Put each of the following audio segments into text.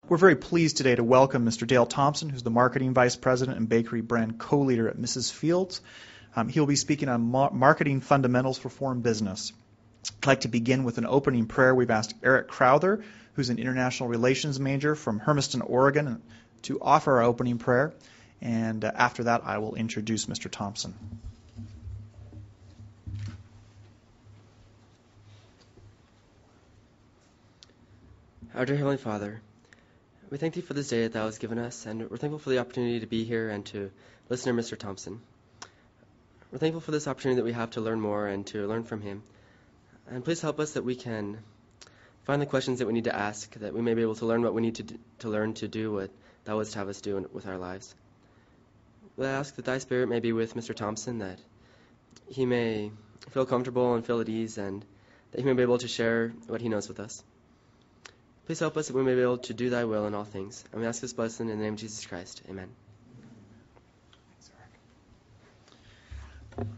We're very pleased today to welcome Mr. Dale Thompson, who's the Marketing Vice President and Bakery Brand Co-Leader at Mrs. Fields. He'll be speaking on marketing fundamentals for foreign business. I'd like to begin with an opening prayer. We've asked Eric Crowther, who's an international relations major from Hermiston, Oregon, to offer our opening prayer. And after that, I will introduce Mr. Thompson. Our dear Heavenly Father, we thank Thee for this day that Thou hast given us, and we're thankful for the opportunity to be here and to listen to Mr. Thompson. We're thankful for this opportunity that we have to learn more and to learn from him. And please help us that we can find the questions that we need to ask, that we may be able to learn what we need to learn to do what Thou wouldst have us do with our lives. We ask that Thy Spirit may be with Mr. Thompson, that he may feel comfortable and feel at ease, and that he may be able to share what he knows with us. Please help us that we may be able to do Thy will in all things. And we ask this blessing in the name of Jesus Christ. Amen.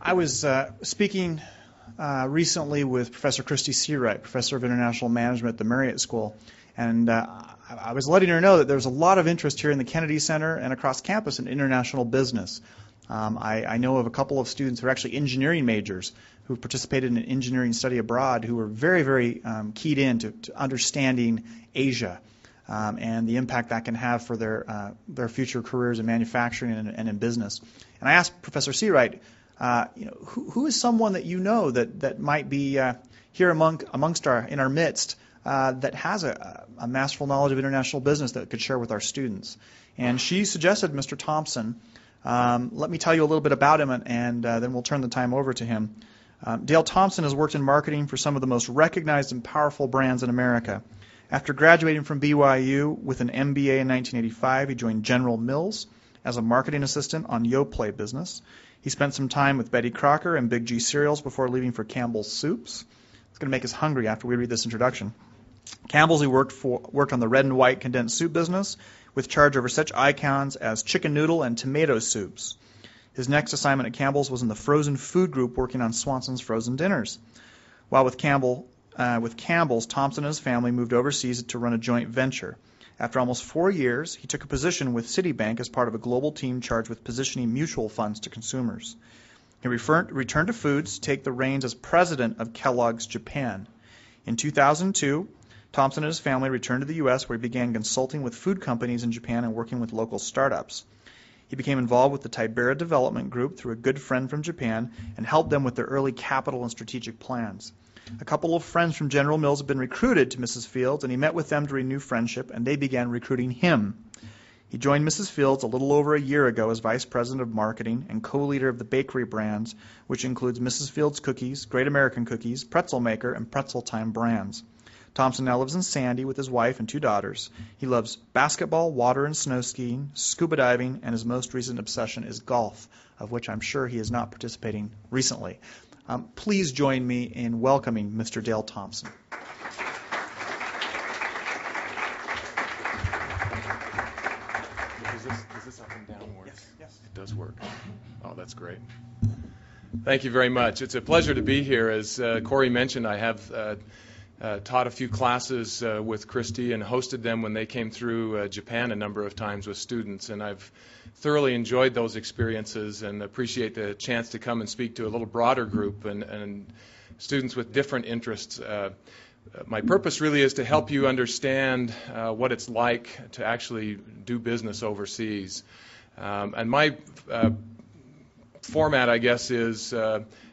I was speaking recently with Professor Christy Seawright, Professor of International Management at the Marriott School, and I was letting her know that there's a lot of interest here in the Kennedy Center and across campus in international business. I know of a couple of students who are actually engineering majors who participated in an engineering study abroad who were very, very keyed in to understanding Asia and the impact that can have for their future careers in manufacturing and in business. And I asked Professor Seawright, who is someone that you know that might be here in our midst that has a masterful knowledge of international business that could share with our students? And she suggested Mr. Thompson. Let me tell you a little bit about him, and then we'll turn the time over to him. Dale Thompson has worked in marketing for some of the most recognized and powerful brands in America. After graduating from BYU with an MBA in 1985, he joined General Mills as a marketing assistant on Yoplait business. He spent some time with Betty Crocker and Big G Cereals before leaving for Campbell's Soups. It's going to make us hungry after we read this introduction. Campbell's, he worked on the red and white condensed soup business with charge over such icons as chicken noodle and tomato soups. His next assignment at Campbell's was in the frozen food group working on Swanson's frozen dinners. While with Campbell's, Thompson and his family moved overseas to run a joint venture. After almost 4 years, he took a position with Citibank as part of a global team charged with positioning mutual funds to consumers. He returned to Foods to take the reins as president of Kellogg's Japan. In 2002, Thompson and his family returned to the U.S., where he began consulting with food companies in Japan and working with local startups. He became involved with the Tibera Development Group through a good friend from Japan and helped them with their early capital and strategic plans. A couple of friends from General Mills had been recruited to Mrs. Fields, and he met with them to renew friendship, and they began recruiting him. He joined Mrs. Fields a little over a year ago as Vice President of Marketing and co-leader of the bakery brands, which includes Mrs. Fields Cookies, Great American Cookies, Pretzel Maker, and Pretzel Time brands. Thompson now lives in Sandy with his wife and 2 daughters. He loves basketball, water and snow skiing, scuba diving, and his most recent obsession is golf, of which I'm sure he is not participating recently. Please join me in welcoming Mr. Dale Thompson. Is this up and down works? Yes. It does work. Oh, that's great. Thank you very much. It's a pleasure to be here. As Corey mentioned, I have taught a few classes with Christy and hosted them when they came through Japan a number of times with students, and I've thoroughly enjoyed those experiences and appreciate the chance to come and speak to a little broader group and students with different interests. My purpose really is to help you understand what it's like to actually do business overseas. And my format, I guess, is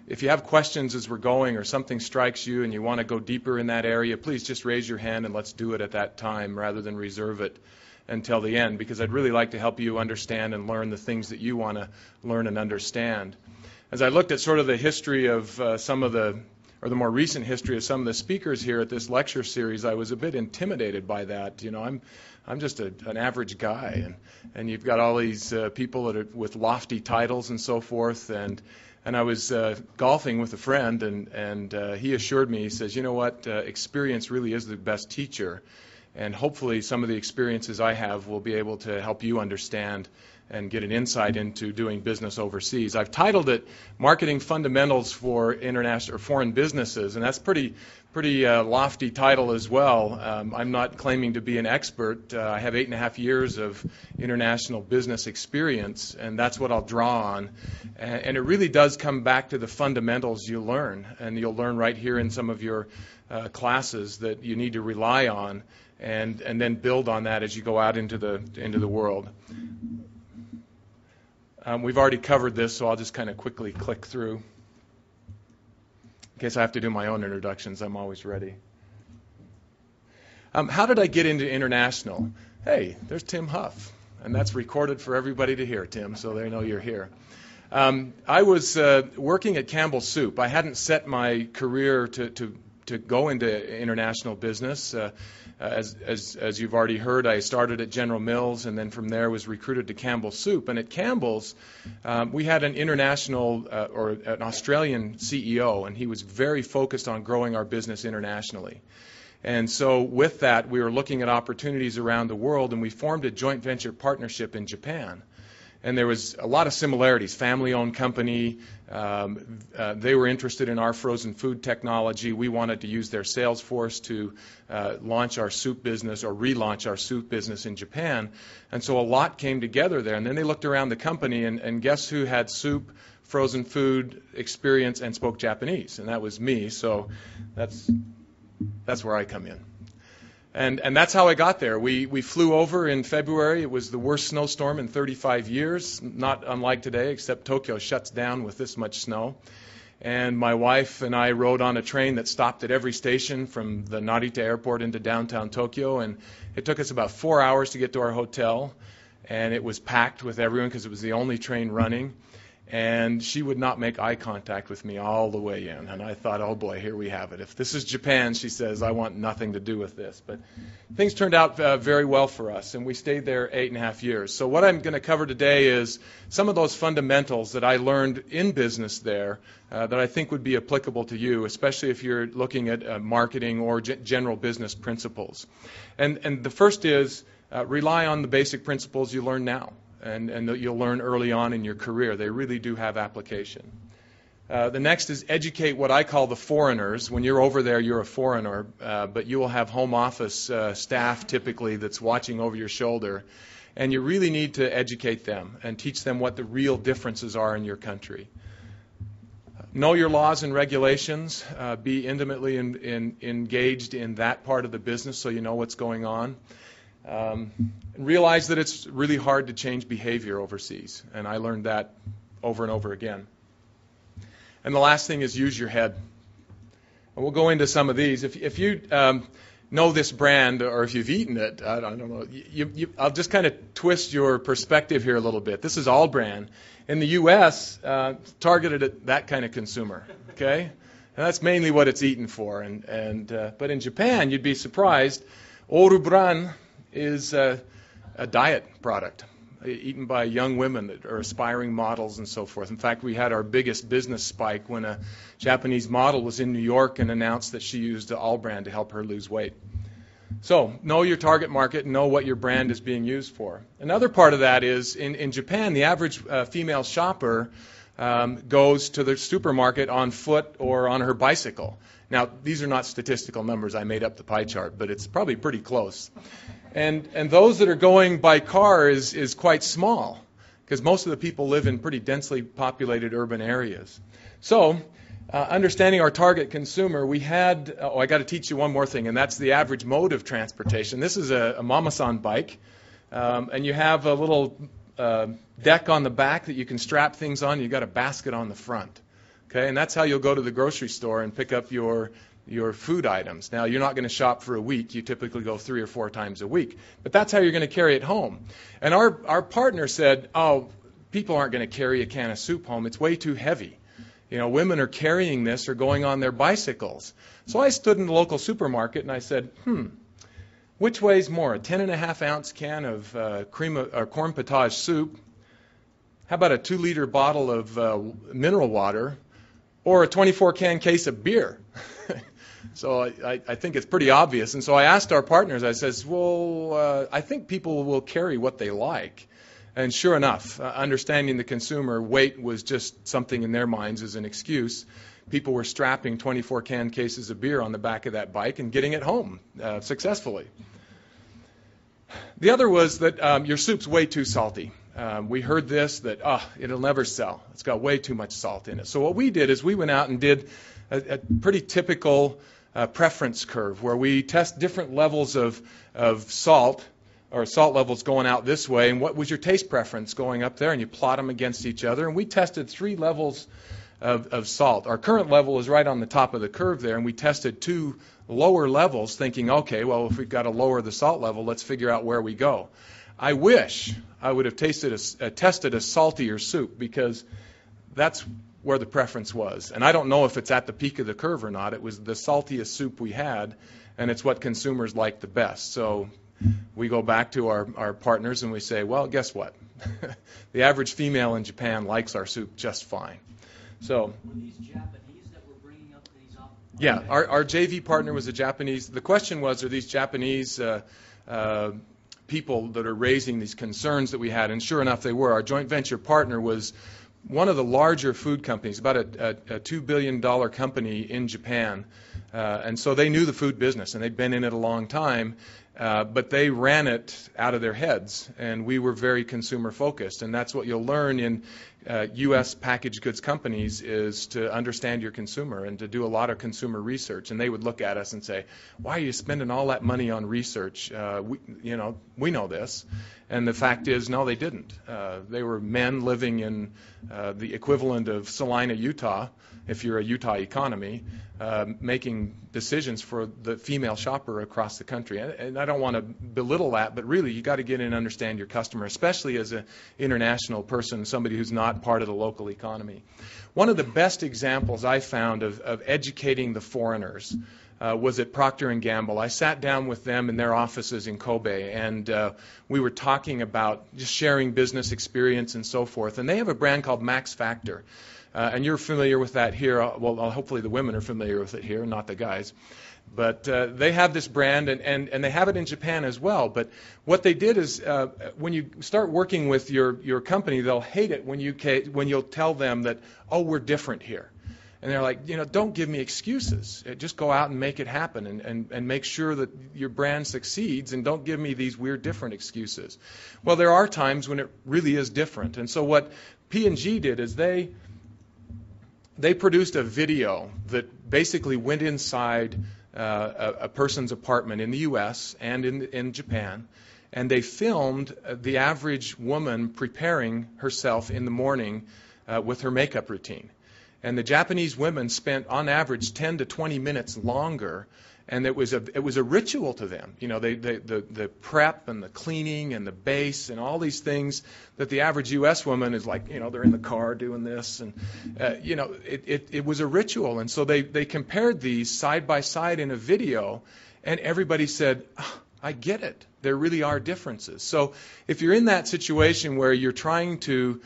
if you have questions as we're going or something strikes you and you want to go deeper in that area, please just raise your hand and let's do it at that time rather than reserve it until the end, because I'd really like to help you understand and learn the things that you want to learn and understand. As I looked at sort of the history of the more recent history of some of the speakers here at this lecture series, I was a bit intimidated by that. You know, I'm just an average guy, and you've got all these people that are with lofty titles and so forth, and I was golfing with a friend, and he assured me, he says, you know what, experience really is the best teacher. And hopefully some of the experiences I have will be able to help you understand and get an insight into doing business overseas. I've titled it Marketing Fundamentals for International or Foreign Businesses, and that's pretty lofty title as well. I'm not claiming to be an expert. I have 8.5 years of international business experience, and that's what I'll draw on. And it really does come back to the fundamentals you learn, and you'll learn right here in some of your classes that you need to rely on, and then build on that as you go out into the world. We've already covered this, so I'll just kind of quickly click through. In case I have to do my own introductions, I'm always ready. How did I get into international? Hey, there's Tim Huff, and that's recorded for everybody to hear, Tim, so they know you're here. I was working at Campbell Soup. I hadn't set my career to go into international business. As you've already heard, I started at General Mills, and then from there was recruited to Campbell Soup. And at Campbell's, we had an international or an Australian CEO, and he was very focused on growing our business internationally. And so with that, we were looking at opportunities around the world, and we formed a joint venture partnership in Japan. And there was a lot of similarities. Family-owned company. They were interested in our frozen food technology. We wanted to use their sales force to launch our soup business or relaunch our soup business in Japan. And so a lot came together there. And then they looked around the company, and guess who had soup, frozen food experience, and spoke Japanese? And that was me. So that's where I come in. And that's how I got there. We flew over in February. It was the worst snowstorm in 35 years, not unlike today, except Tokyo shuts down with this much snow. And my wife and I rode on a train that stopped at every station from the Narita airport into downtown Tokyo. And it took us about 4 hours to get to our hotel. And it was packed with everyone because it was the only train running. And she would not make eye contact with me all the way in. And I thought, oh boy, here we have it. If this is Japan, she says, I want nothing to do with this. But things turned out very well for us, and we stayed there 8.5 years. So what I'm going to cover today is some of those fundamentals that I learned in business there that I think would be applicable to you, especially if you're looking at marketing or general business principles. And the first is rely on the basic principles you learn now. And that you'll learn early on in your career. They really do have application. The next is educate what I call the foreigners. When you're over there, you're a foreigner, but you will have home office staff typically that's watching over your shoulder. And you really need to educate them and teach them what the real differences are in your country. Know your laws and regulations. Be intimately engaged in that part of the business so you know what's going on. Realize that it's really hard to change behavior overseas, and I learned that over and over again. And the last thing is use your head. And we'll go into some of these. If you know this brand, or if you've eaten it, I don't know. I'll just kind of twist your perspective here a little bit. This is all brand. In the U.S., targeted at that kind of consumer. Okay, and that's mainly what it's eaten for. But in Japan, you'd be surprised. Orubran is a diet product eaten by young women that are aspiring models and so forth. In fact, we had our biggest business spike when a Japanese model was in New York and announced that she used All-Brand to help her lose weight. So know your target market and know what your brand is being used for. Another part of that is in Japan, the average female shopper goes to the supermarket on foot or on her bicycle. Now, these are not statistical numbers. I made up the pie chart, but it's probably pretty close. And those that are going by car is quite small because most of the people live in pretty densely populated urban areas. So, understanding our target consumer, we had, I got to teach you one more thing, and that's the average mode of transportation. This is a Mama-san bike, and you have a little deck on the back that you can strap things on. You've got a basket on the front. Okay, and that's how you'll go to the grocery store and pick up your food items. Now, you're not going to shop for a week. You typically go 3 or 4 times a week. But that's how you're going to carry it home. And our partner said, oh, people aren't going to carry a can of soup home. It's way too heavy. You know, women are carrying this or going on their bicycles. So I stood in the local supermarket and I said, which weighs more, a 10.5-ounce can of corn potage soup? How about a 2-liter bottle of mineral water? Or a 24-can case of beer? So I think it's pretty obvious. And so I asked our partners, I says, well, I think people will carry what they like. And sure enough, understanding the consumer, weight was just something in their minds as an excuse. People were strapping 24-can cases of beer on the back of that bike and getting it home successfully. The other was that your soup's way too salty. We heard this, that it'll never sell. It's got way too much salt in it. So what we did is we went out and did a pretty typical preference curve where we test different levels of salt, or salt levels going out this way, and what was your taste preference going up there, and you plot them against each other. And we tested 3 levels of salt. Our current level is right on the top of the curve there, and we tested 2 lower levels thinking, okay, well, if we've got to lower the salt level, let's figure out where we go. I wish I would have tested a saltier soup, because that's where the preference was. And I don't know if it's at the peak of the curve or not. It was the saltiest soup we had, and it's what consumers like the best. So we go back to our partners and we say, well, guess what? The average female in Japan likes our soup just fine. So, were these Japanese that were bringing up these up? Yeah, our JV partner was a Japanese. The question was, are these Japanese people that are raising these concerns that we had? And sure enough, they were. Our joint venture partner was one of the larger food companies, about a $2 billion company in Japan. And so they knew the food business, and they'd been in it a long time. But they ran it out of their heads, and we were very consumer focused. And that's what you'll learn in U.S. packaged goods companies, is to understand your consumer and to do a lot of consumer research. And they would look at us and say, why are you spending all that money on research? We know this. And the fact is, no, they didn't. They were men living in the equivalent of Salina, Utah, if you're a Utah economy, making decisions for the female shopper across the country. And I don't want to belittle that, but really you got to get in and understand your customer, especially as an international person, somebody who's not part of the local economy. One of the best examples I found of educating the foreigners was at Procter Gamble. I sat down with them in their offices in Kobe, and we were talking about just sharing business experience and so forth. And they have a brand called Max Factor. And you're familiar with that here. Well, hopefully the women are familiar with it here, not the guys. But they have this brand, and they have it in Japan as well. But what they did is, when you start working with your company, they'll hate it when you'll tell them that, oh, we're different here. And they're like, don't give me excuses. Just go out and make it happen, and make sure that your brand succeeds, and don't give me these weird different excuses. Well, there are times when it really is different. And so what P&G did is they produced a video that basically went inside a person's apartment in the U.S. and in Japan, and they filmed the average woman preparing herself in the morning with her makeup routine. And the Japanese women spent, on average, 10 to 20 minutes longer, and it was a ritual to them. The prep and the cleaning and the base and all these things that the average U.S. woman is like, they're in the car doing this, and it was a ritual. And so they compared these side by side in a video, and everybody said, oh, I get it. There really are differences. So if you're in that situation where you're trying to,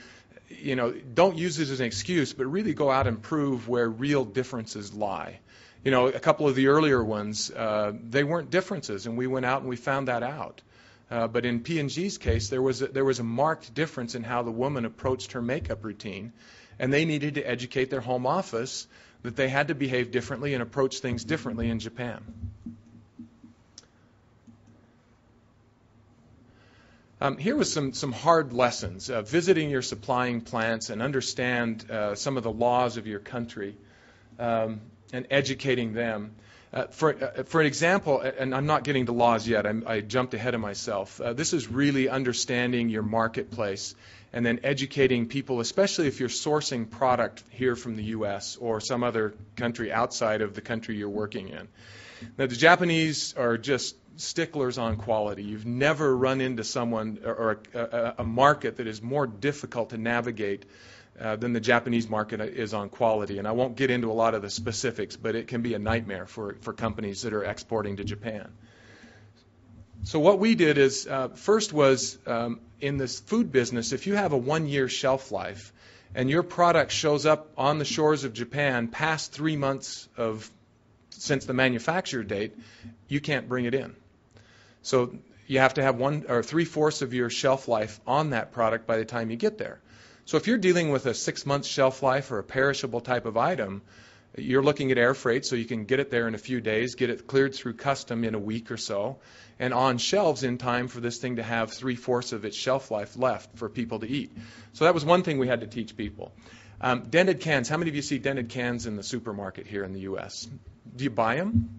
don't use it as an excuse, but really go out and prove where real differences lie. A couple of the earlier ones, they weren't differences, and we went out and we found that out. But in P&G's case, there was a marked difference in how the woman approached her makeup routine, and they needed to educate their home office that they had to behave differently and approach things differently in Japan. Here was some hard lessons. Visiting your supplying plants and understand some of the laws of your country. And educating them. For an example, and I'm not getting to laws yet, I jumped ahead of myself. This is really understanding your marketplace and then educating people, especially if you're sourcing product here from the U.S. or some other country outside of the country you're working in. Now, the Japanese are just sticklers on quality. You've never run into someone or a market that is more difficult to navigate than the Japanese market is on quality. And I won't get into a lot of the specifics, but it can be a nightmare for companies that are exporting to Japan. So what we did is, first was, in this food business, if you have a 1-year shelf life and your product shows up on the shores of Japan past 3 months of since the manufacture date, you can't bring it in. So you have to have 1 or 3/4 of your shelf life on that product by the time you get there. So if you're dealing with a 6-month shelf life or a perishable type of item, you're looking at air freight, so you can get it there in a few days, get it cleared through custom in a week or so, and on shelves in time for this thing to have 3/4 of its shelf life left for people to eat. So that was one thing we had to teach people. Dented cans. How many of you see dented cans in the supermarket here in the U.S.? Do you buy them?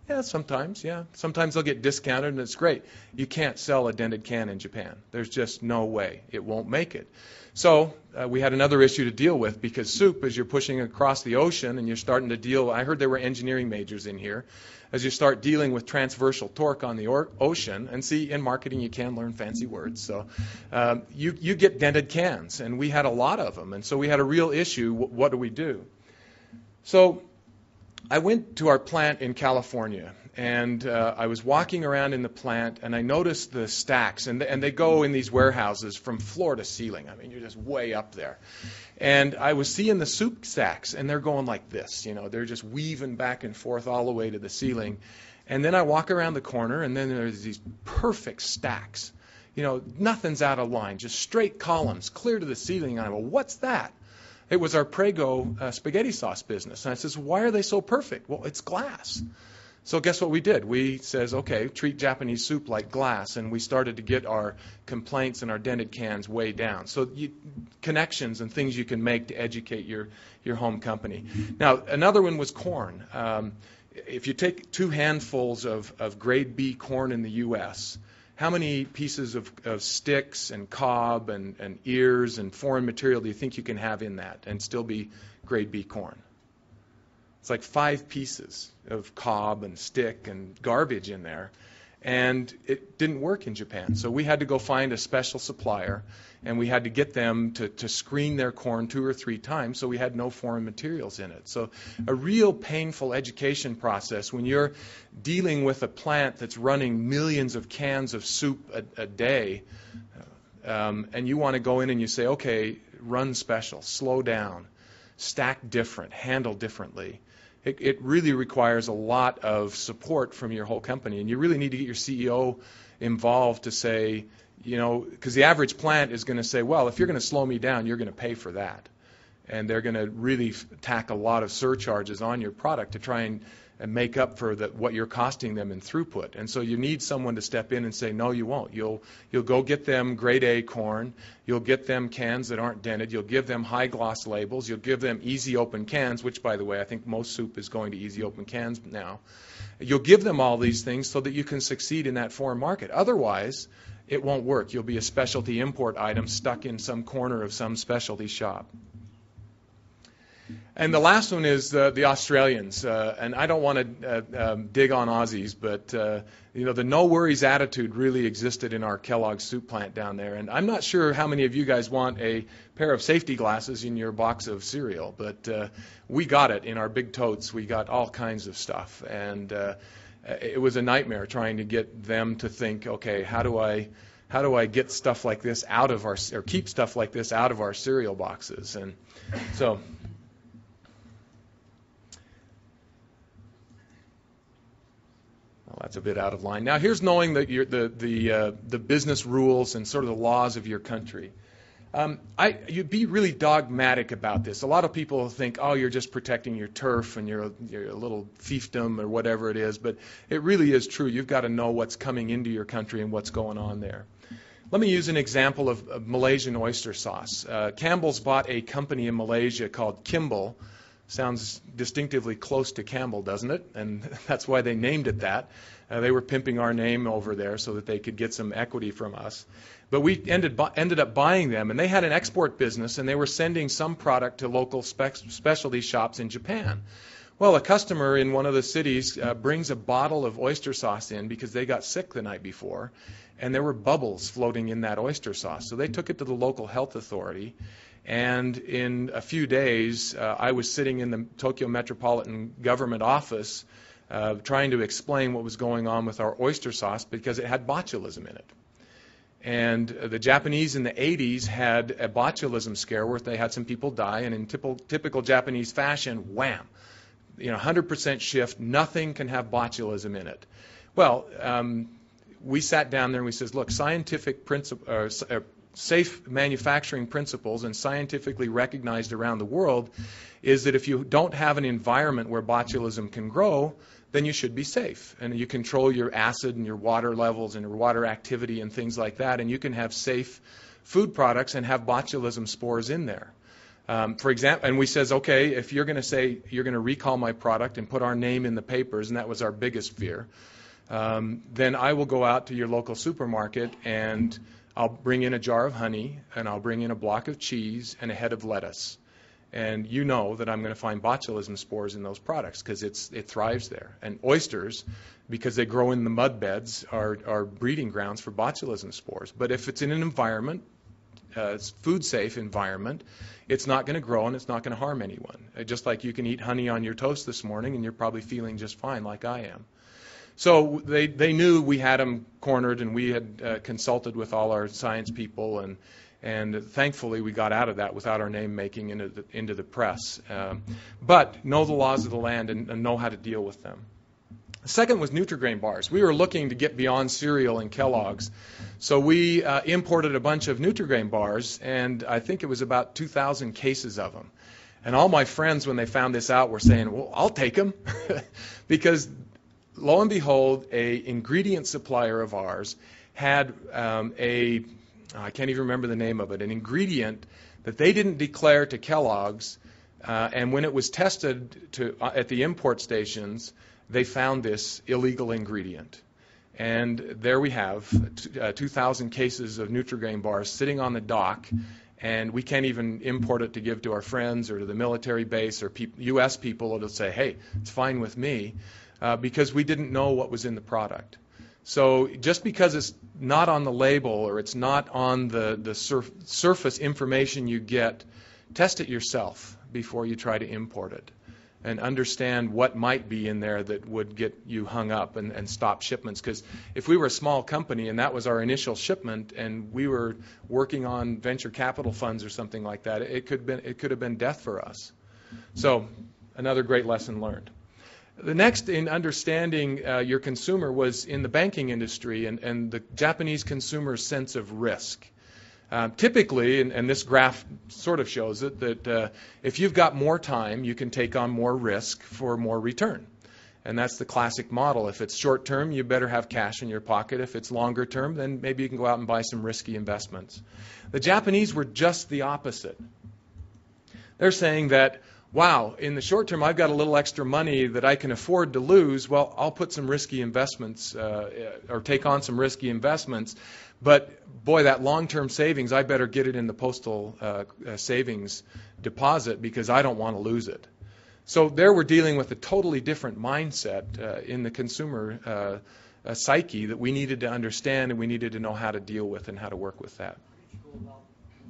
Yeah, sometimes, yeah. Sometimes they'll get discounted, and it's great. You can't sell a dented can in Japan. There's just no way. It won't make it. So we had another issue to deal with, because soup, as you're pushing across the ocean and you're starting to deal, I heard there were engineering majors in here, as you start dealing with transversal torque on the ocean, and see, in marketing you can learn fancy words, so you get dented cans, and we had a lot of them, and so we had a real issue. What do we do? So I went to our plant in California, and I was walking around in the plant, and I noticed the stacks, and they go in these warehouses from floor to ceiling. I mean, you're just way up there. And I was seeing the soup stacks, and they're going like this. You know, they're just weaving back and forth all the way to the ceiling. And then I walk around the corner, and then there's these perfect stacks. You know, nothing's out of line, just straight columns, clear to the ceiling. And I go, what's that? It was our Prego spaghetti sauce business. And I says, why are they so perfect? Well, it's glass. So guess what we did? We says, okay, treat Japanese soup like glass, and we started to get our complaints and our dented cans way down. So connections and things you can make to educate your home company. Now, another one was corn. If you take 2 handfuls of grade B corn in the U.S., how many pieces of sticks and cob and ears and foreign material do you think you can have in that and still be grade B corn? It's like 5 pieces of cob and stick and garbage in there. And it didn't work in Japan. So we had to go find a special supplier, and we had to get them to screen their corn 2 or 3 times so we had no foreign materials in it. So a real painful education process when you're dealing with a plant that's running millions of cans of soup a day, and you want to go in and you say, okay, run special, slow down, stack different, handle differently. It really requires a lot of support from your whole company, and you really need to get your CEO involved to say, you know, because the average plant is going to say, well, if you're going to slow me down, you're going to pay for that. And they're going to really tack a lot of surcharges on your product to try and make up for what you're costing them in throughput. And so you need someone to step in and say, no, you won't. You'll go get them grade A corn. You'll get them cans that aren't dented. You'll give them high gloss labels. You'll give them easy open cans, which, by the way, I think most soup is going to easy open cans now. You'll give them all these things so that you can succeed in that foreign market. Otherwise, it won't work. You'll be a specialty import item stuck in some corner of some specialty shop. And the last one is the Australians. And I don't want to dig on Aussies, but you know, the no worries attitude really existed in our Kellogg's soup plant down there. And I'm not sure how many of you guys want a pair of safety glasses in your box of cereal, but we got it in our big totes. We got all kinds of stuff, and it was a nightmare trying to get them to think, okay, how do I get stuff like this out of our, or keep stuff like this out of our cereal boxes? And so. That's a bit out of line. Now, here's knowing that the business rules and sort of the laws of your country. You'd be really dogmatic about this. A lot of people think, oh, you're just protecting your turf and you're a little fiefdom or whatever it is, but it really is true. You've got to know what's coming into your country and what's going on there. Let me use an example of Malaysian oyster sauce. Campbell's bought a company in Malaysia called Kimball. Sounds distinctively close to Campbell, doesn't it? And that's why they named it that. They were pimping our name over there so that they could get some equity from us. But we ended up buying them, and they had an export business, and they were sending some product to local specialty shops in Japan. Well, a customer in one of the cities brings a bottle of oyster sauce in because they got sick the night before, and there were bubbles floating in that oyster sauce. So they took it to the local health authority. And in a few days, I was sitting in the Tokyo Metropolitan Government office trying to explain what was going on with our oyster sauce because it had botulism in it. And the Japanese in the 80s had a botulism scare where they had some people die, and in typical Japanese fashion, wham, 100% shift, nothing can have botulism in it. Well, we sat down there and we says, look, safe manufacturing principles and scientifically recognized around the world is that if you don't have an environment where botulism can grow, then you should be safe. And you control your acid and your water levels and your water activity and things like that, and you can have safe food products and have botulism spores in there. For example, and we says, okay, if you're going to say you're going to recall my product and put our name in the papers, and that was our biggest fear, then I will go out to your local supermarket and I'll bring in a jar of honey and I'll bring in a block of cheese and a head of lettuce. And you know that I'm going to find botulism spores in those products because it thrives there. And oysters, because they grow in the mud beds, are breeding grounds for botulism spores. But if it's in an environment, food-safe environment, it's not going to grow and it's not going to harm anyone. Just like you can eat honey on your toast this morning and you're probably feeling just fine like I am. So they knew we had them cornered, and we had consulted with all our science people, and thankfully we got out of that without our name making into the press. But know the laws of the land and know how to deal with them. The second was Nutri-Grain bars. We were looking to get beyond cereal and Kellogg's. So we imported a bunch of Nutri-Grain bars, and I think it was about 2,000 cases of them. And all my friends, when they found this out, were saying, well, I'll take them. Because lo and behold, a ingredient supplier of ours had I can't even remember the name of it, an ingredient that they didn't declare to Kellogg's, and when it was tested at the import stations, they found this illegal ingredient. And there we have 2,000 cases of Nutri-Grain bars sitting on the dock, and we can't even import it to give to our friends or to the military base or U.S. people. It'll say, hey, it's fine with me, because we didn't know what was in the product. So just because it's not on the label or it's not on the surface information you get, test it yourself before you try to import it, and understand what might be in there that would get you hung up and stop shipments. Because if we were a small company and that was our initial shipment and we were working on venture capital funds or something like that, it could have been death for us. So another great lesson learned. The next in understanding your consumer was in the banking industry and the Japanese consumer's sense of risk. Typically, and this graph sort of shows it, that if you've got more time, you can take on more risk for more return. And that's the classic model. If it's short term, you better have cash in your pocket. If it's longer term, then maybe you can go out and buy some risky investments. The Japanese were just the opposite. They're saying that, wow, in the short term, I've got a little extra money that I can afford to lose. Well, I'll put some risky investments or take on some risky investments. But, boy, that long-term savings, I better get it in the postal savings deposit because I don't want to lose it. So there we're dealing with a totally different mindset in the consumer psyche that we needed to understand and we needed to know how to deal with and how to work with that. How did you go about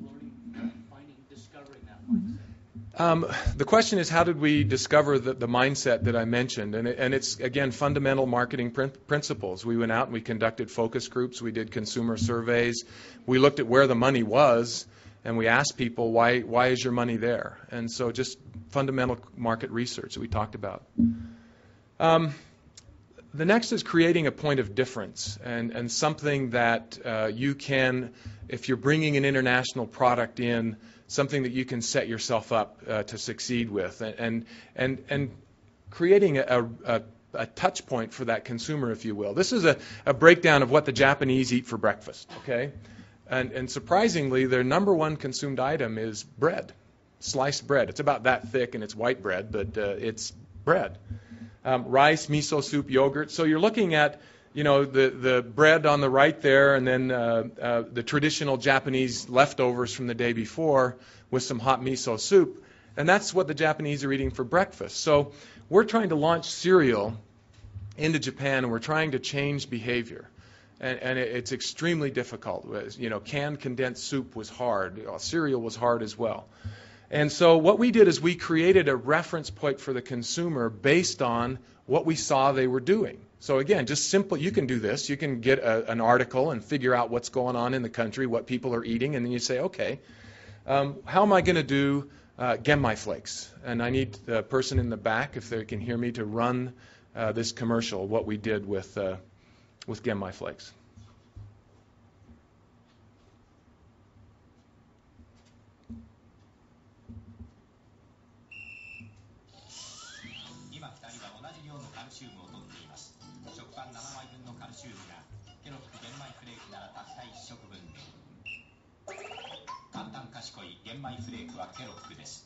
learning, discovering that mindset? The question is, how did we discover the mindset that I mentioned? And it's, again, fundamental marketing principles. We went out and we conducted focus groups. We did consumer surveys. We looked at where the money was, and we asked people, why is your money there? And so just fundamental market research that we talked about. The next is creating a point of difference and something that you can, if you're bringing an international product in, something that you can set yourself up to succeed with, and creating a touch point for that consumer, if you will. This is a breakdown of what the Japanese eat for breakfast, okay? And surprisingly, their number one consumed item is bread, sliced bread. It's about that thick, and it's white bread, but it's bread. Rice, miso soup, yogurt. So you're looking at, the bread on the right there, and then the traditional Japanese leftovers from the day before with some hot miso soup. And that's what the Japanese are eating for breakfast. So we're trying to launch cereal into Japan, and we're trying to change behavior. And it's extremely difficult. Canned condensed soup was hard. Cereal was hard as well. And so what we did is we created a reference point for the consumer based on what we saw they were doing. So again, just simple, you can do this. You can get an article and figure out what's going on in the country, what people are eating, and then you say, okay, how am I going to do Genmai flakes. And I need the person in the back, if they can hear me, to run this commercial, what we did with Genmai flakes. 今2人は同じ量のカルシウムを摂っています。食パン7枚分のカルシウムがケロッグ玄米フレークならたった1食分で。簡単賢い玄米フレークはケロッグです。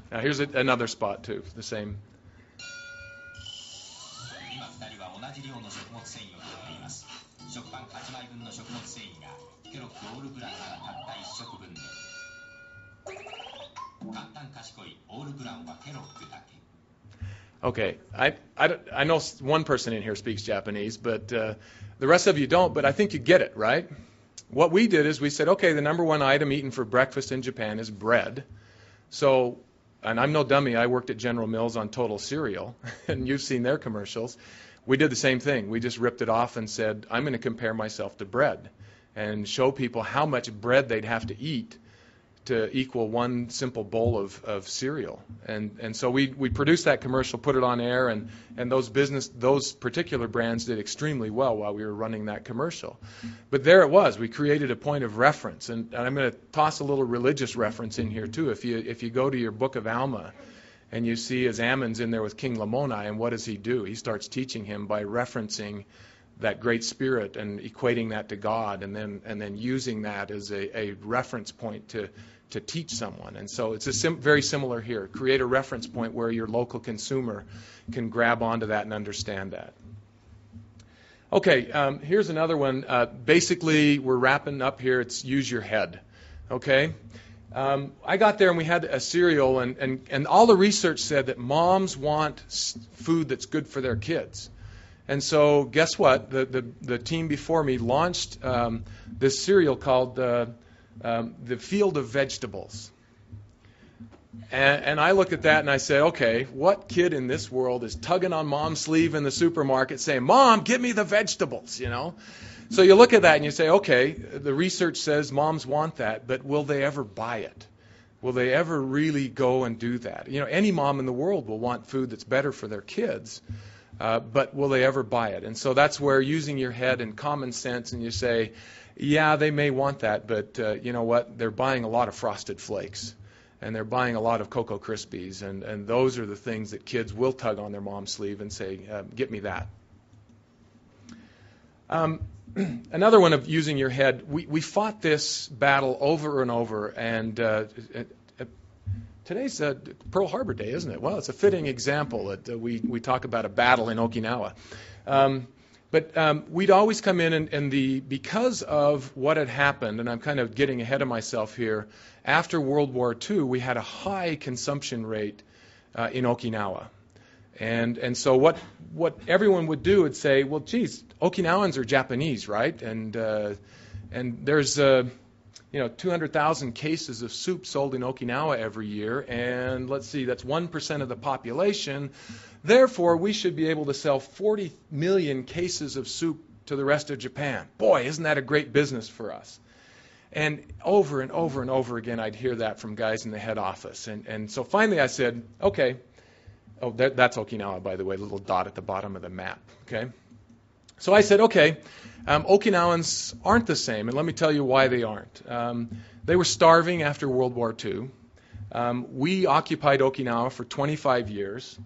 Now here's another spot too, the same. 今2人は同じ量の食物繊維を摂っています。食パン8枚分の食物繊維がケロッグオールブランならたった1食分で。簡単賢いオールブランはケロッグだけ。 Okay, I know one person in here speaks Japanese, but the rest of you don't, but I think you get it, right? What we did is we said, okay, the number one item eaten for breakfast in Japan is bread. So, and I'm no dummy, I worked at General Mills on Total Cereal, and you've seen their commercials. We did the same thing. We just ripped it off and said, I'm going to compare myself to bread and show people how much bread they'd have to eat to equal one simple bowl of cereal. And so we produced that commercial, put it on air, and those particular brands did extremely well while we were running that commercial. But there it was. We created a point of reference. And I'm going to toss a little religious reference in here too. If you go to your book of Alma and you see as Ammon's in there with King Lamoni, and what does he do? He starts teaching him by referencing that great spirit and equating that to God, and then using that as a reference point to teach someone. And so it's very similar here. Create a reference point where your local consumer can grab onto that and understand that. Okay, here's another one. Basically, we're wrapping up here. It's use your head. Okay? I got there and we had a cereal, and all the research said that moms want food that's good for their kids. And so guess what? The team before me launched this cereal called the Field of Vegetables. And I looked at that and I said, okay, what kid in this world is tugging on mom's sleeve in the supermarket saying, Mom, give me the vegetables, you know? So you look at that and you say, okay, the research says moms want that, but will they ever buy it? Will they ever really go and do that? You know, any mom in the world will want food that's better for their kids. But will they ever buy it? And so that's where using your head and common sense, and you say, yeah, they may want that, but you know what? They're buying a lot of Frosted Flakes, and they're buying a lot of Cocoa Krispies, and those are the things that kids will tug on their mom's sleeve and say, get me that. Another one of using your head, we fought this battle over and over, and today's Pearl Harbor Day, isn't it? Well, it's a fitting example that we talk about a battle in Okinawa. But we'd always come in and because of what had happened, and I'm kind of getting ahead of myself here, after World War II, we had a high consumption rate in Okinawa. And so what everyone would do would say, well, geez, Okinawans are Japanese, right? And there's 200,000 cases of soup sold in Okinawa every year, and let's see, that's 1% of the population. Therefore, we should be able to sell 40 million cases of soup to the rest of Japan. Boy, isn't that a great business for us? And over and over and over again, I'd hear that from guys in the head office. And so finally I said, okay, that's Okinawa, by the way, the little dot at the bottom of the map, okay? So I said, okay, Okinawans aren't the same, and let me tell you why they aren't. They were starving after World War II. We occupied Okinawa for 25 years.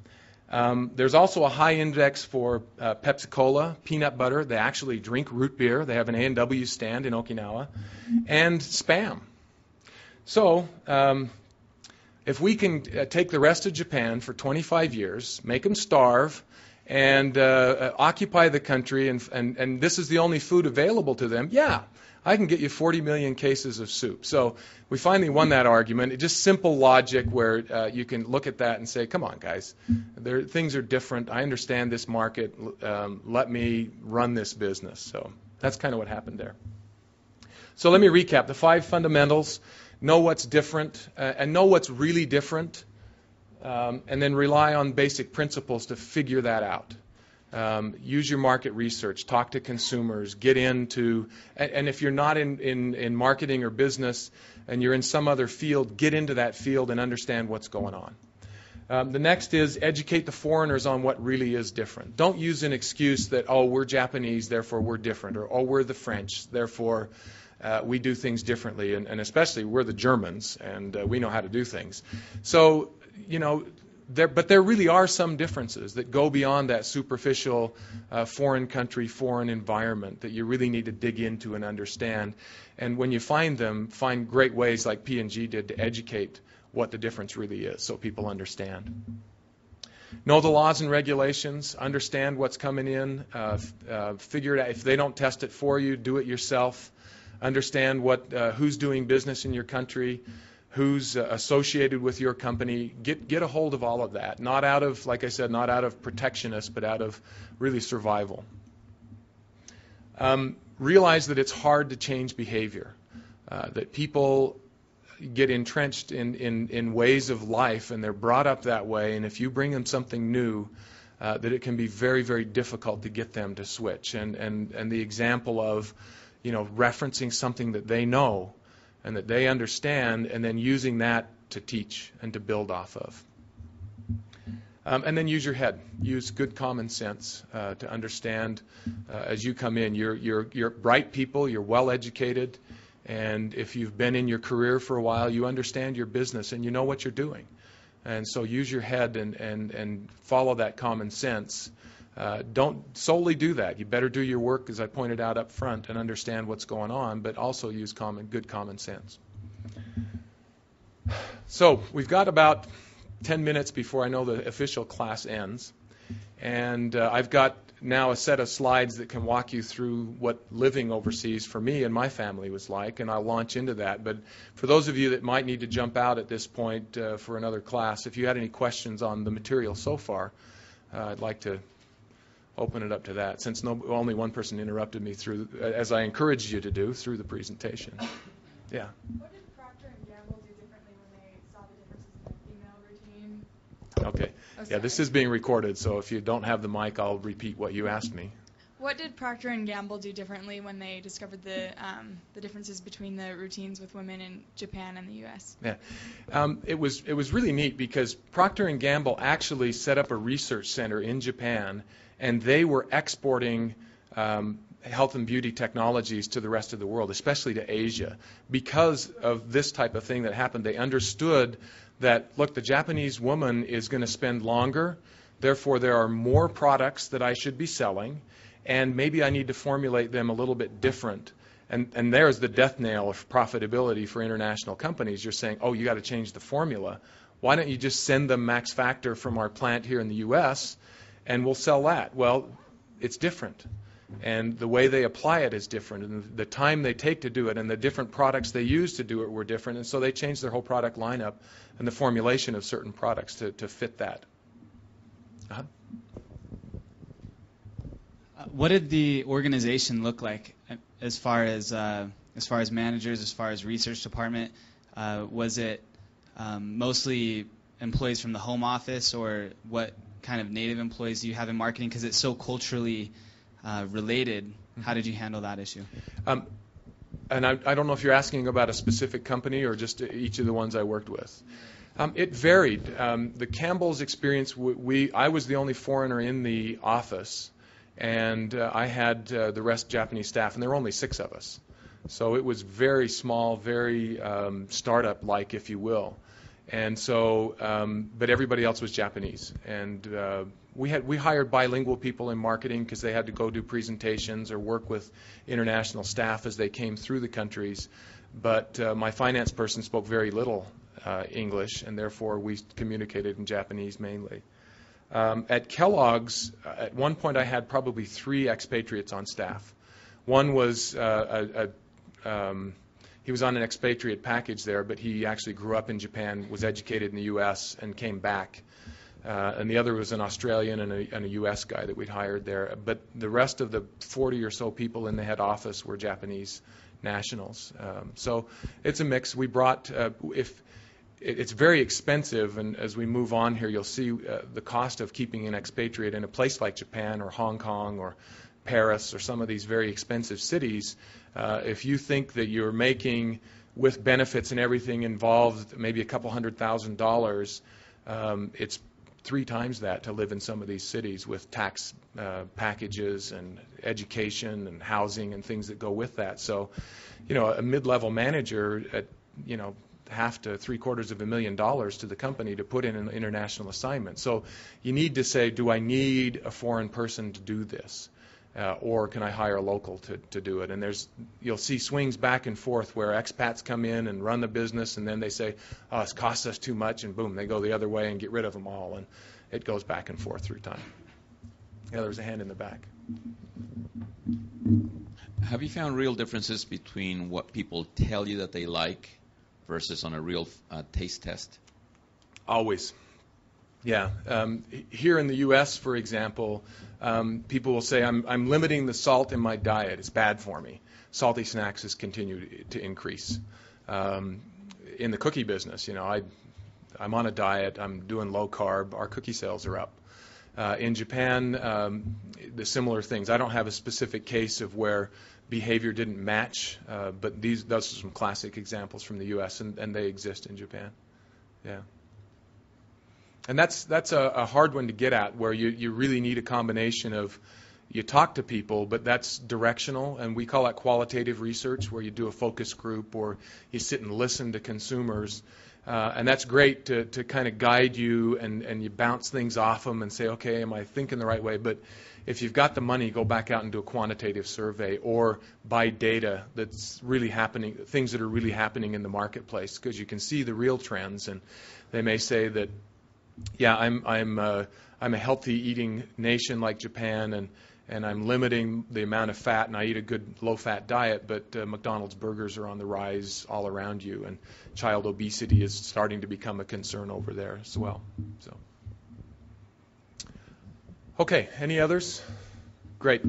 There's also a high index for Pepsi-Cola, peanut butter. They actually drink root beer. They have an A&W stand in Okinawa. And Spam. So if we can take the rest of Japan for 25 years, make them starve, and occupy the country, and this is the only food available to them, yeah, I can get you 40 million cases of soup. So we finally won that argument. It's just simple logic where you can look at that and say, come on, guys, things are different. I understand this market. Let me run this business. So that's kind of what happened there. So let me recap. The 5 fundamentals: know what's different and know what's really different. And then rely on basic principles to figure that out. Use your market research. Talk to consumers. Get into, and if you're not in marketing or business and you're in some other field, get into that field and understand what's going on. The next is educate the foreigners on what really is different. Don't use an excuse that, oh, we're Japanese, therefore we're different, or, oh, we're the French, therefore we do things differently, and especially we're the Germans, and we know how to do things. So, but there really are some differences that go beyond that superficial foreign country, foreign environment that you really need to dig into and understand. And when you find them, find great ways like P&G did to educate what the difference really is so people understand. Know the laws and regulations, understand what's coming in, figure it out. If they don't test it for you, do it yourself. Understand who's doing business in your country, who's associated with your company. Get a hold of all of that. Not out of, like I said, not out of protectionist, but out of really survival. Realize that it's hard to change behavior, that people get entrenched in ways of life, and they're brought up that way, and if you bring them something new, that it can be very, very difficult to get them to switch. And the example of, referencing something that they know and that they understand, and then using that to teach and to build off of. And then use your head. Use good common sense to understand as you come in. You're bright people. You're well educated. And if you've been in your career for a while, you understand your business and you know what you're doing. And so use your head and follow that common sense. Don't solely do that. You better do your work, as I pointed out up front, and understand what's going on, but also use good common sense. So we've got about 10 minutes before I know the official class ends. And I've got now a set of slides that can walk you through what living overseas for me and my family was like, and I'll launch into that. But for those of you that might need to jump out at this point for another class, if you had any questions on the material so far, I'd like to open it up to that, since only one person interrupted me through, as I encouraged you to do, through the presentation. Yeah. What did Procter & Gamble do differently when they saw the differences in the female routine? Okay. Yeah, this is being recorded, so if you don't have the mic, I'll repeat what you asked me. What did Procter & Gamble do differently when they discovered the differences between the routines with women in Japan and the U.S.? Yeah, it was really neat because Procter & Gamble actually set up a research center in Japan, and they were exporting health and beauty technologies to the rest of the world, especially to Asia. Because of this type of thing that happened, they understood that, look, the Japanese woman is going to spend longer, therefore there are more products that I should be selling, and maybe I need to formulate them a little bit different. And there's the death nail of profitability for international companies. You're saying, oh, you got to change the formula. Why don't you just send them max factor from our plant here in the U.S., and we'll sell that? Well, it's different. And the way they apply it is different, and the time they take to do it, and the different products they use to do it were different, and so they changed their whole product lineup and the formulation of certain products to fit that. Uh-huh. What did the organization look like as far as managers, as far as research department? Was it mostly employees from the home office, or what kind of native employees do you have in marketing? Because it's so culturally related. How did you handle that issue? And I don't know if you're asking about a specific company or just each of the ones I worked with. It varied. The Campbell's experience, I was the only foreigner in the office, and I had the rest Japanese staff, and there were only 6 of us. So it was very small, very startup-like, if you will. And so, but everybody else was Japanese. And we hired bilingual people in marketing because they had to go do presentations or work with international staff as they came through the countries. But my finance person spoke very little English, and therefore we communicated in Japanese mainly. At Kellogg's, at one point I had probably 3 expatriates on staff. One was he was on an expatriate package there, but he actually grew up in Japan, was educated in the U.S., and came back. And the other was an Australian and a U.S. guy that we'd hired there. But the rest of the 40 or so people in the head office were Japanese nationals. So it's a mix. We brought, it's very expensive, and as we move on here, you'll see the cost of keeping an expatriate in a place like Japan or Hong Kong or Paris or some of these very expensive cities. If you think that you're making, with benefits and everything involved, maybe a couple $100,000, it's 3 times that to live in some of these cities with tax packages and education and housing and things that go with that. So, a mid-level manager at, half to $750,000 to the company to put in an international assignment. So you need to say, do I need a foreign person to do this? Or can I hire a local to do it? And you'll see swings back and forth where expats come in and run the business, and then they say, oh, it costs us too much, and boom, they go the other way and get rid of them all. And it goes back and forth through time. Yeah, there was a hand in the back. Have you found real differences between what people tell you that they like versus on a real taste test? Always. Yeah. Here in the U.S., for example, people will say, I'm limiting the salt in my diet. It's bad for me. Salty snacks has continued to increase. In the cookie business, I'm on a diet. I'm doing low carb. Our cookie sales are up. In Japan, the similar things. I don't have a specific case of where behavior didn't match, but those are some classic examples from the U.S., and they exist in Japan. Yeah. And that's a hard one to get at, where you really need a combination of, you talk to people, but that's directional, and we call that qualitative research, where you do a focus group or you sit and listen to consumers. And that's great to kind of guide you, and you bounce things off them and say, okay, am I thinking the right way? But if you've got the money, go back out and do a quantitative survey or buy data that's really happening, things that are really happening in the marketplace, because you can see the real trends. And they may say that, yeah, I'm a healthy eating nation like Japan, and I'm limiting the amount of fat, and I eat a good low-fat diet, but McDonald's burgers are on the rise all around you, and child obesity is starting to become a concern over there as well. So, okay, any others? Great.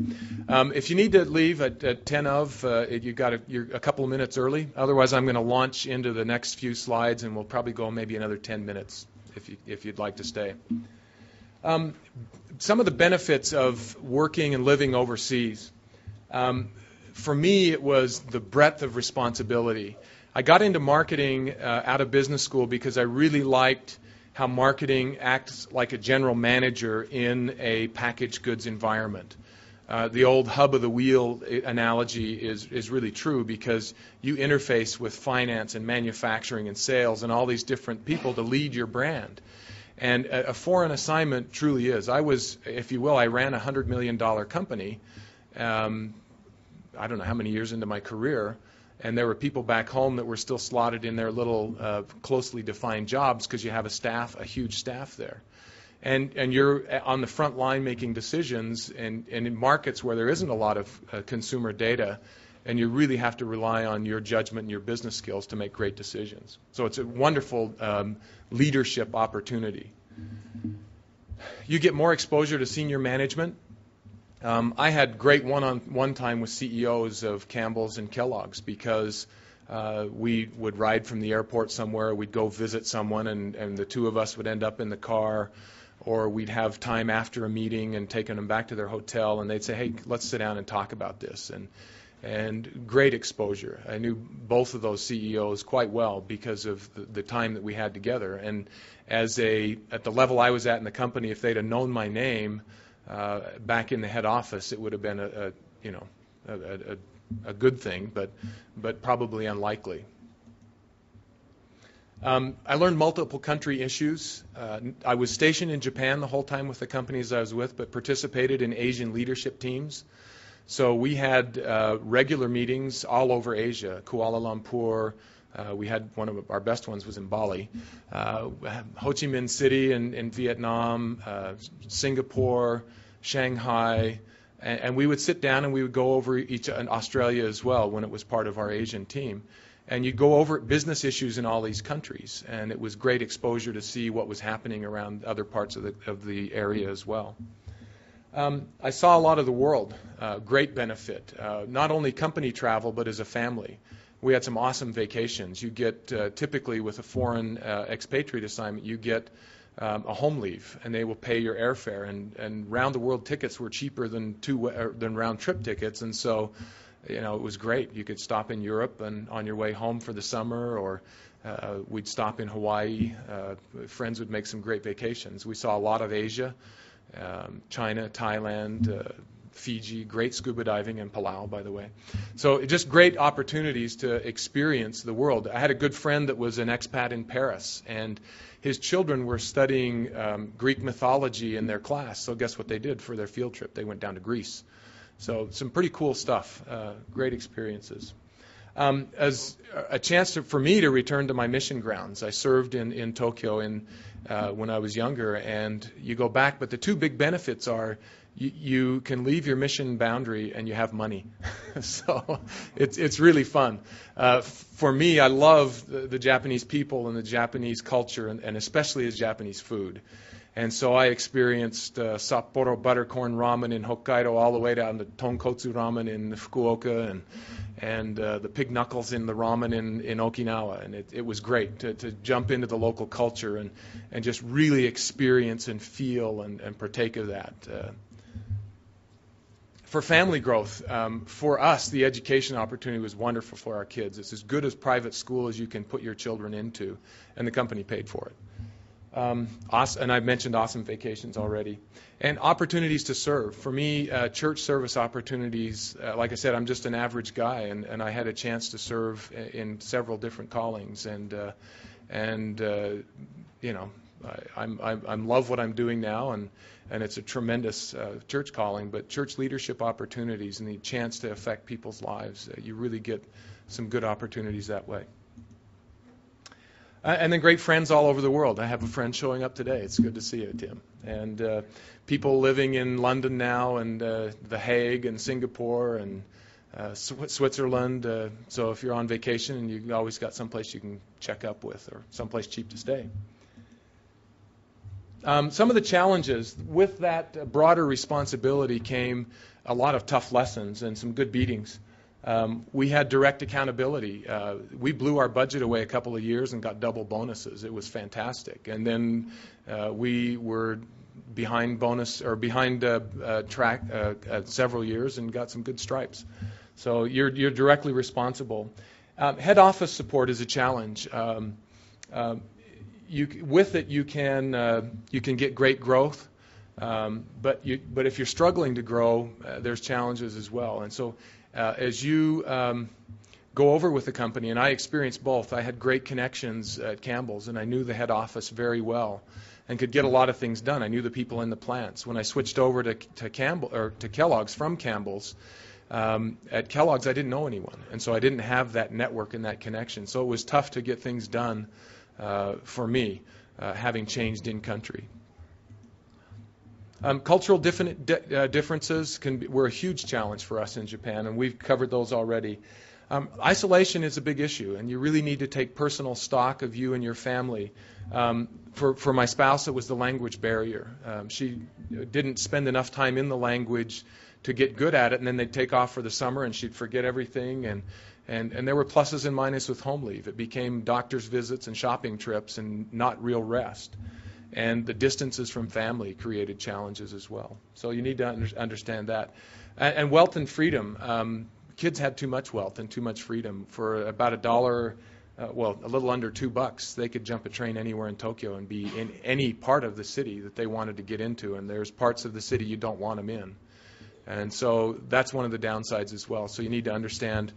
If you need to leave at 10 of, you're a couple of minutes early. Otherwise, I'm going to launch into the next few slides, and we'll probably go maybe another 10 minutes if you'd like to stay. Some of the benefits of working and living overseas. For me, it was the breadth of responsibility. I got into marketing out of business school because I really liked how marketing acts like a general manager in a packaged goods environment. The old hub of the wheel analogy is really true, because you interface with finance and manufacturing and sales and all these different people to lead your brand. And a foreign assignment truly is. I was, if you will, I ran a $100 million company, I don't know how many years into my career, and there were people back home that were still slotted in their little closely defined jobs, because you have a huge staff there. And you're on the front line making decisions, and in markets where there isn't a lot of consumer data, and you really have to rely on your judgment and your business skills to make great decisions. So it's a wonderful leadership opportunity. You get more exposure to senior management. I had great one-on-one time with CEOs of Campbell's and Kellogg's, because we would ride from the airport somewhere, we'd go visit someone, and the two of us would end up in the car, or we'd have time after a meeting and taking them back to their hotel, and they'd say, hey, let's sit down and talk about this. And great exposure. I knew both of those CEOs quite well because of the time that we had together. And at the level I was at in the company, if they'd have known my name back in the head office, it would have been a good thing, but probably unlikely. I learned multiple country issues. I was stationed in Japan the whole time with the companies I was with, but participated in Asian leadership teams. So we had regular meetings all over Asia, Kuala Lumpur. We had one of our best ones was in Bali, Ho Chi Minh City in Vietnam, Singapore, Shanghai, and we would sit down and we would go over in Australia as well when it was part of our Asian team. And you'd go over business issues in all these countries, and it was great exposure to see what was happening around other parts of the area as well. I saw a lot of the world, great benefit, not only company travel, but as a family. we had some awesome vacations. You get, typically with a foreign expatriate assignment, you get a home leave, and they will pay your airfare. And round-the-world tickets were cheaper than round-trip tickets, and so, it was great. You could stop in Europe and on your way home for the summer, or we'd stop in Hawaii. Friends would make some great vacations. We saw a lot of Asia, China, Thailand, Fiji, great scuba diving, and Palau, by the way. So just great opportunities to experience the world. I had a good friend that was an expat in Paris, and his children were studying Greek mythology in their class. So guess what they did for their field trip? They went down to Greece. So some pretty cool stuff, great experiences. As a chance for me to return to my mission grounds. I served in Tokyo when I was younger, and you go back, but the two big benefits are you can leave your mission boundary and you have money. So it's really fun. For me, I love the Japanese people and the Japanese culture, and especially the Japanese food. And so I experienced Sapporo buttercorn ramen in Hokkaido all the way down to tonkotsu ramen in Fukuoka, and the pig knuckles in the ramen in Okinawa. And it was great to jump into the local culture and just really experience and feel and partake of that. For family growth, for us, the education opportunity was wonderful for our kids. It's as good as private school as you can put your children into, and the company paid for it. And I've mentioned awesome vacations already. And opportunities to serve. For me, church service opportunities, like I said, I'm just an average guy, and I had a chance to serve in several different callings. I love what I'm doing now, and it's a tremendous church calling. But church leadership opportunities and the chance to affect people's lives, you really get some good opportunities that way. And then great friends all over the world. I have a friend showing up today. It's good to see you, Tim. And people living in London now, and The Hague and Singapore and Switzerland. So if you're on vacation, and you always got someplace you can check up with, or someplace cheap to stay. Some of the challenges with that broader responsibility came a lot of tough lessons and some good beatings. We had direct accountability. We blew our budget away a couple of years and got double bonuses. It was fantastic. And then we were behind track several years and got some good stripes. So you're directly responsible. Head office support is a challenge. With it, you can get great growth, but if you're struggling to grow, there's challenges as well. And so as you go over with the company, and I experienced both. I had great connections at Campbell's, and I knew the head office very well, and could get a lot of things done. I knew the people in the plants. When I switched over to Kellogg's from Campbell's, at Kellogg's I didn't know anyone, and so I didn't have that network and that connection. So it was tough to get things done for me, having changed in country. Cultural differences were a huge challenge for us in Japan, and we've covered those already. Isolation is a big issue, and you really need to take personal stock of you and your family. For my spouse, it was the language barrier. She didn't spend enough time in the language to get good at it, and then they'd take off for the summer, and she'd forget everything. And there were pluses and minuses with home leave. It became doctor's visits and shopping trips and not real rest. And the distances from family created challenges as well. So you need to understand that. And wealth and freedom. Kids had too much wealth and too much freedom. For about $1, a little under $2, they could jump a train anywhere in Tokyo and be in any part of the city that they wanted to get into. And there's parts of the city you don't want them in. And so that's one of the downsides as well. So you need to understand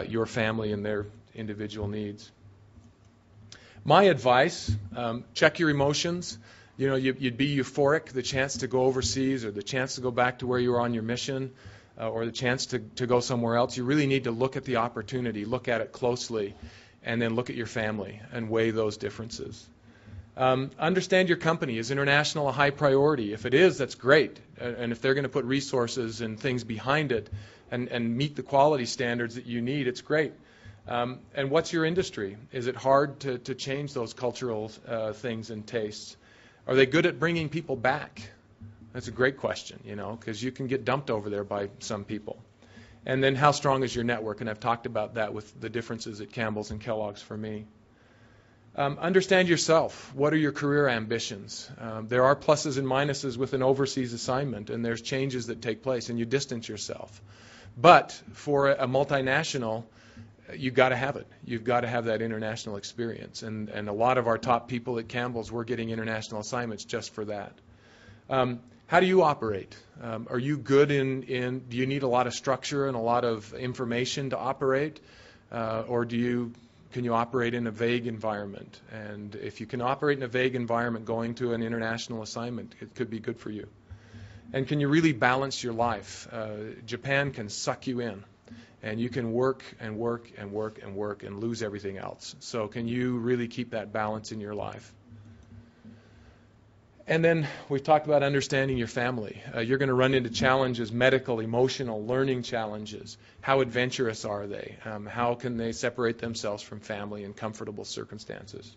your family and their individual needs. My advice, check your emotions. You know, you'd be euphoric, the chance to go overseas or the chance to go back to where you were on your mission or the chance to go somewhere else. You really need to look at the opportunity, look at it closely, and then look at your family and weigh those differences. Understand your company. Is international a high priority? If it is, that's great. And if they're going to put resources and things behind it and meet the quality standards that you need, it's great. And what's your industry? Is it hard to change those cultural things and tastes? Are they good at bringing people back? That's a great question, because you can get dumped over there by some people. And then how strong is your network? And I've talked about that with the differences at Campbell's and Kellogg's for me. Understand yourself. What are your career ambitions? There are pluses and minuses with an overseas assignment, and there's changes that take place, and you distance yourself. But for a multinational, you've got to have it. You've got to have that international experience. And a lot of our top people at Campbell's were getting international assignments just for that. How do you operate? Are you good do you need a lot of structure and a lot of information to operate? Or can you operate in a vague environment? And if you can operate in a vague environment, going to an international assignment, it could be good for you. And can you really balance your life? Japan can suck you in, and you can work and work and work and work and lose everything else. So can you really keep that balance in your life? And then we've talked about understanding your family. You're going to run into challenges, medical, emotional, learning challenges. How adventurous are they? How can they separate themselves from family in comfortable circumstances?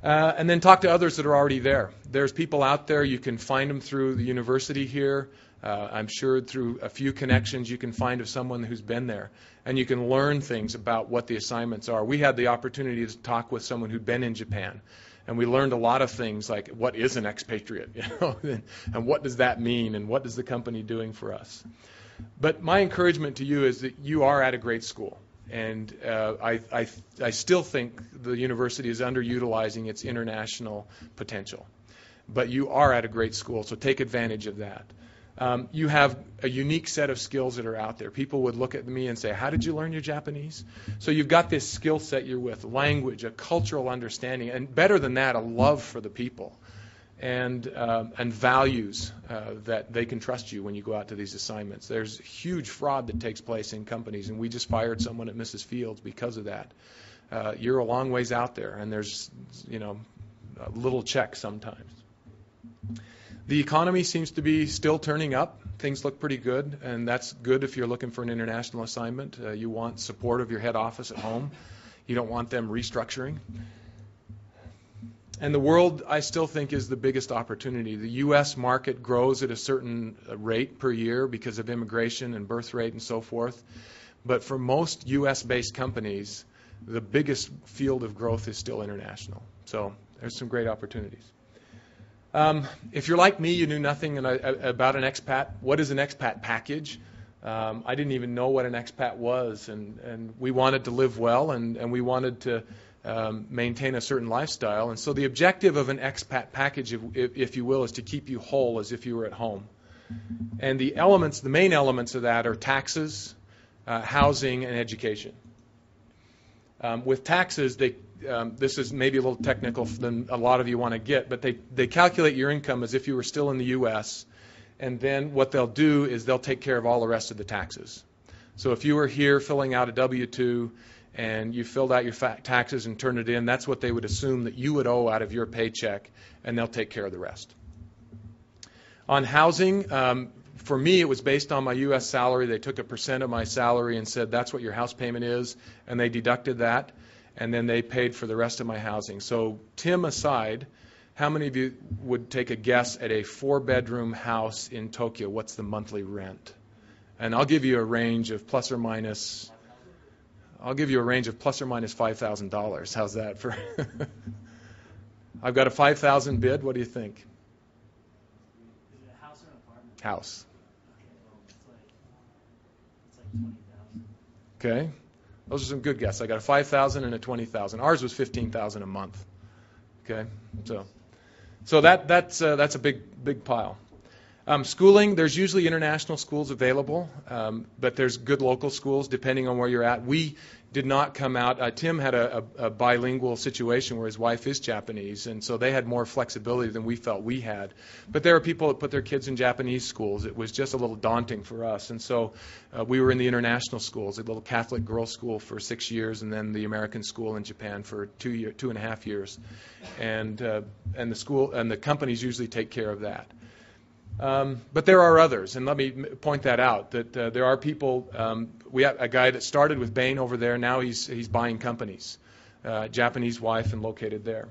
And then talk to others that are already there. There's people out there. You can find them through the university here. I'm sure through a few connections you can find of someone who's been there. And you can learn things about what the assignments are. We had the opportunity to talk with someone who'd been in Japan. And we learned a lot of things like what is an expatriate, and what does that mean, and what is the company doing for us. But my encouragement to you is that you are at a great school. And I still think the university is underutilizing its international potential. But you are at a great school, so take advantage of that. You have a unique set of skills that are out there. People would look at me and say, how did you learn your Japanese? So you've got this skill set you're with, language, a cultural understanding, and better than that, a love for the people and values that they can trust you when you go out to these assignments. There's huge fraud that takes place in companies, and we just fired someone at Mrs. Fields because of that. You're a long ways out there, and there's a little check sometimes. The economy seems to be still turning up. Things look pretty good, and that's good if you're looking for an international assignment. You want support of your head office at home. You don't want them restructuring. And the world, I still think, is the biggest opportunity. The U.S. market grows at a certain rate per year because of immigration and birth rate and so forth. But for most U.S.-based companies, the biggest field of growth is still international. So there's some great opportunities. If you're like me, you knew nothing about an expat. What is an expat package? I didn't even know what an expat was, and we wanted to live well, and we wanted to maintain a certain lifestyle. And so the objective of an expat package, if you will, is to keep you whole as if you were at home. And the main elements of that are taxes, housing, and education. With taxes, this is maybe a little technical than a lot of you want to get, but they calculate your income as if you were still in the U.S., and then what they'll do is they'll take care of all the rest of the taxes. So if you were here filling out a W-2 and you filled out your taxes and turned it in, that's what they would assume that you would owe out of your paycheck, and they'll take care of the rest. On housing, for me, it was based on my U.S. salary. They took 1% of my salary and said, that's what your house payment is, and they deducted that. And then they paid for the rest of my housing. So Tim aside, how many of you would take a guess at a 4-bedroom house in Tokyo? What's the monthly rent? And I'll give you a range of plus or minus $5,000. How's that for? I've got a 5,000 bid. What do you think? Is it a house or an apartment? House. Okay, well, it's like 20,000. Okay. Those are some good guesses. I got a 5,000 and a 20,000. Ours was 15,000 a month. Okay, so that's a big pile. Schooling, there's usually international schools available, but there's good local schools depending on where you're at. We did not come out. Tim had a bilingual situation where his wife is Japanese, and so they had more flexibility than we felt we had. But there are people that put their kids in Japanese schools. It was just a little daunting for us, and so we were in the international schools, a little Catholic girls' school for 6 years, and then the American school in Japan for 2.5 years, and the school and the companies usually take care of that. But there are others, and let me point that out, that there are people, we have a guy that started with Bain over there, now he's buying companies, Japanese wife and located there.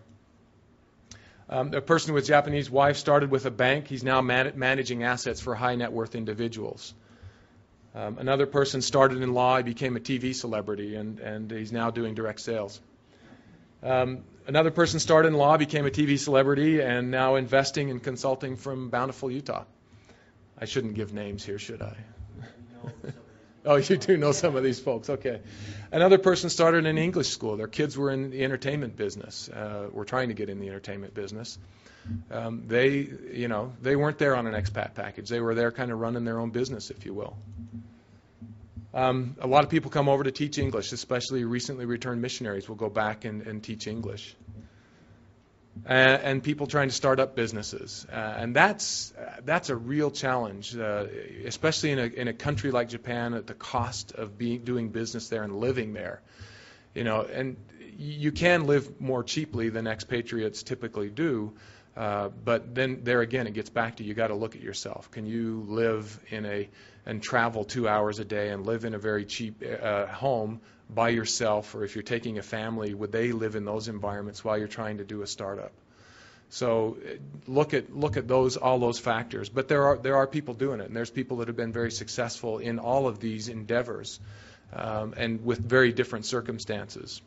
A person with Japanese wife started with a bank, he's now managing assets for high net worth individuals. Another person started in law. He became a TV celebrity, and he's now doing direct sales. Another person started in law, became a TV celebrity, and now investing and consulting from Bountiful, Utah. I shouldn't give names here, should I? Oh, you do know some of these folks. Okay. Another person started an English school. Their kids were in the entertainment business. Were trying to get in the entertainment business. They weren't there on an expat package. They were there kind of running their own business, if you will. A lot of people come over to teach English, especially recently returned missionaries will go back and teach English. And people trying to start up businesses. And that's a real challenge, especially in a country like Japan at the cost of doing business there and living there. And you can live more cheaply than expatriates typically do. But then there again, it gets back to you got to look at yourself. Can you live and travel 2 hours a day and live in a very cheap home by yourself, or if you're taking a family, would they live in those environments while you're trying to do a startup? So look at all those factors. But there are people doing it, and there's people that have been very successful in all of these endeavors, and with very different circumstances.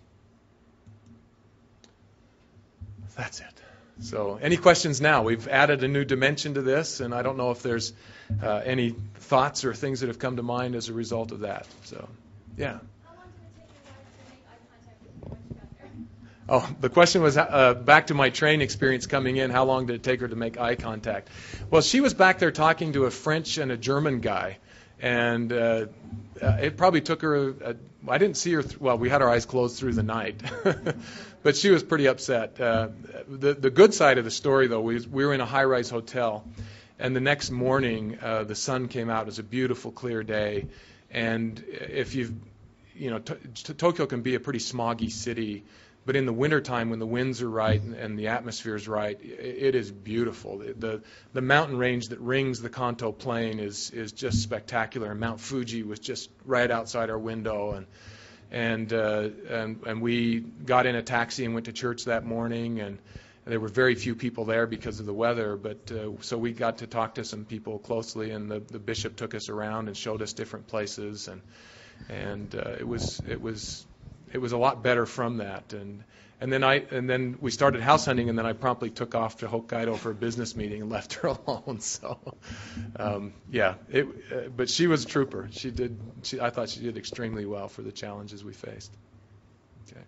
That's it. So any questions now? We've added a new dimension to this, and I don't know if there's any thoughts or things that have come to mind as a result of that. So, yeah. How long did it take your wife to make eye contact with you once you got there? Oh, the question was back to my train experience coming in, how long did it take her to make eye contact? Well, she was back there talking to a French and a German guy, and it probably took her, I didn't see her, well, we had our eyes closed through the night, but she was pretty upset. The good side of the story, though, we were in a high-rise hotel, and the next morning the sun came out. It was a beautiful, clear day, and if Tokyo can be a pretty smoggy city, but in the wintertime when the winds are right and the atmosphere is right, it is beautiful. The mountain range that rings the Kanto Plain is just spectacular. And Mount Fuji was just right outside our window, and we got in a taxi and went to church that morning, and there were very few people there because of the weather, but so we got to talk to some people closely, and the bishop took us around and showed us different places, and it was a lot better from that. And then we started house hunting, and then I promptly took off to Hokkaido for a business meeting and left her alone. So, but she was a trooper. I thought she did extremely well for the challenges we faced. Okay.